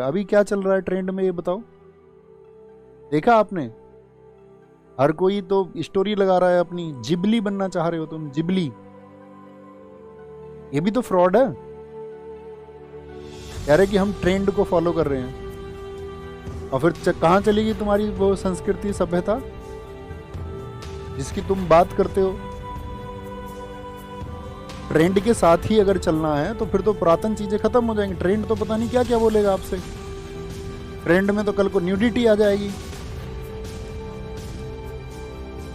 अभी क्या चल रहा है ट्रेंड में, ये बताओ, देखा आपने? हर कोई तो स्टोरी लगा रहा है अपनी, जिबली बनना चाह रहे हो तुम, जिबली। ये भी तो फ्रॉड है। कह रहे कि हम ट्रेंड को फॉलो कर रहे हैं, और फिर कहां चलेगी तुम्हारी वो संस्कृति सभ्यता जिसकी तुम बात करते हो? ट्रेंड के साथ ही अगर चलना है तो फिर तो पुरातन चीजें खत्म हो जाएंगी। ट्रेंड तो पता नहीं क्या क्या बोलेगा आपसे। ट्रेंड में तो कल को न्यूडिटी आ जाएगी।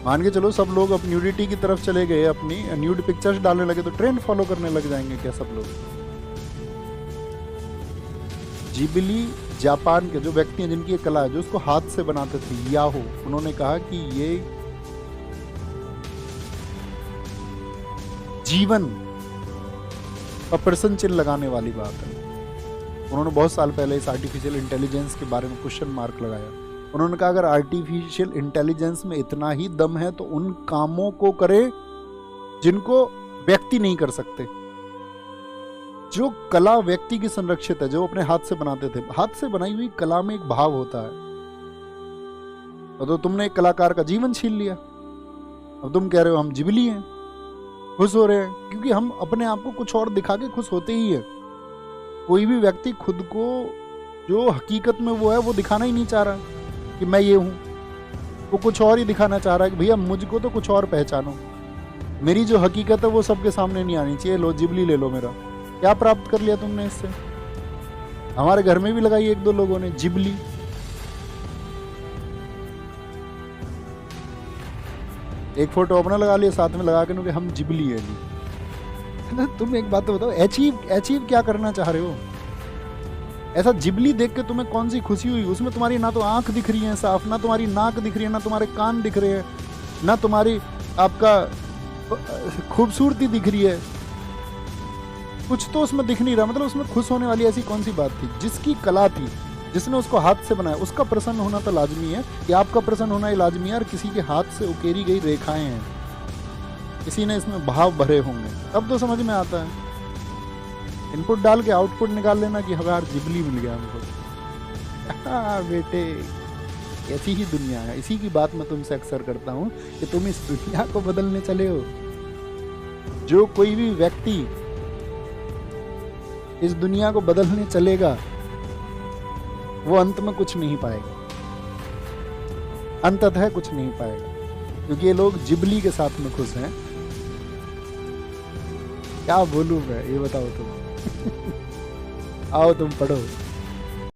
मान के चलो सब लोग अब न्यूडिटी की तरफ चले गए, अपनी न्यूड पिक्चर्स डालने लगे, तो ट्रेंड फॉलो करने लग जाएंगे क्या सब लोग? जिबली जापान के जो व्यक्ति हैं जिनकी ये कला है, जो उसको हाथ से बनाते थे, याहो, उन्होंने कहा कि ये जीवन का प्रश्न चिन्ह लगाने वाली बात है। उन्होंने बहुत साल पहले इस आर्टिफिशियल इंटेलिजेंस के बारे में क्वेश्चन मार्क लगाया। उन्होंने कहा अगर आर्टिफिशियल इंटेलिजेंस में इतना ही दम है तो उन कामों को करे जिनको व्यक्ति नहीं कर सकते। जो कला व्यक्ति की संरक्षित है, जो अपने हाथ से बनाते थे, हाथ से बनाई हुई कला में एक भाव होता है। तो तुमने एक कलाकार का जीवन छीन लिया। अब तुम कह रहे हो हम जिबली हैं, खुश हो रहे हैं, क्योंकि हम अपने आप को कुछ और दिखा के खुश होते ही है। कोई भी व्यक्ति खुद को जो हकीकत में वो है वो दिखाना ही नहीं चाह रहा कि मैं ये हूं। वो कुछ और ही दिखाना चाह रहा है कि भैया मुझको तो कुछ और पहचानो, मेरी जो हकीकत है वो सबके सामने नहीं आनी चाहिए। लो जिबली ले लो मेरा। क्या प्राप्त कर लिया तुमने इससे? हमारे घर में भी लगाई एक दो लोगों ने जिबली। एक फोटो अपना लगा लिया, साथ में लगा के हम जिबली है जी। तुम एक बात तो बताओ, अचीव क्या करना चाह रहे हो? ऐसा जिबली देख के तुम्हें कौन सी खुशी हुई? उसमें तुम्हारी ना तो आंख दिख रही है साफ, ना तुम्हारी नाक दिख रही है, ना तुम्हारे कान दिख रहे हैं, ना तुम्हारी आपका खूबसूरती दिख रही है। कुछ तो उसमें दिख नहीं रहा। मतलब उसमें खुश होने वाली ऐसी कौन सी बात थी? जिसकी कला थी, जिसने उसको हाथ से बनाया, उसका प्रसन्न होना तो लाजमी है, कि आपका प्रसन्न होना ही लाजमी है। और किसी के हाथ से उकेरी गई रेखाएं हैं, किसी ने इसमें भाव भरे होंगे, तब तो समझ में आता है। इनपुट डाल के आउटपुट निकाल लेना कि हमें यार जिबली मिल गया हमको। बेटे ऐसी ही दुनिया है। इसी की बात मैं तुमसे अक्सर करता हूं कि तुम इस दुनिया को बदलने चले हो। जो कोई भी व्यक्ति इस दुनिया को बदलने चलेगा वो अंत में कुछ नहीं पाएगा, अंततः कुछ नहीं पाएगा, क्योंकि ये लोग जिबली के साथ में खुश हैं। क्या बोलूं मैं, ये बताओ तुम। आओ तुम पढ़ो।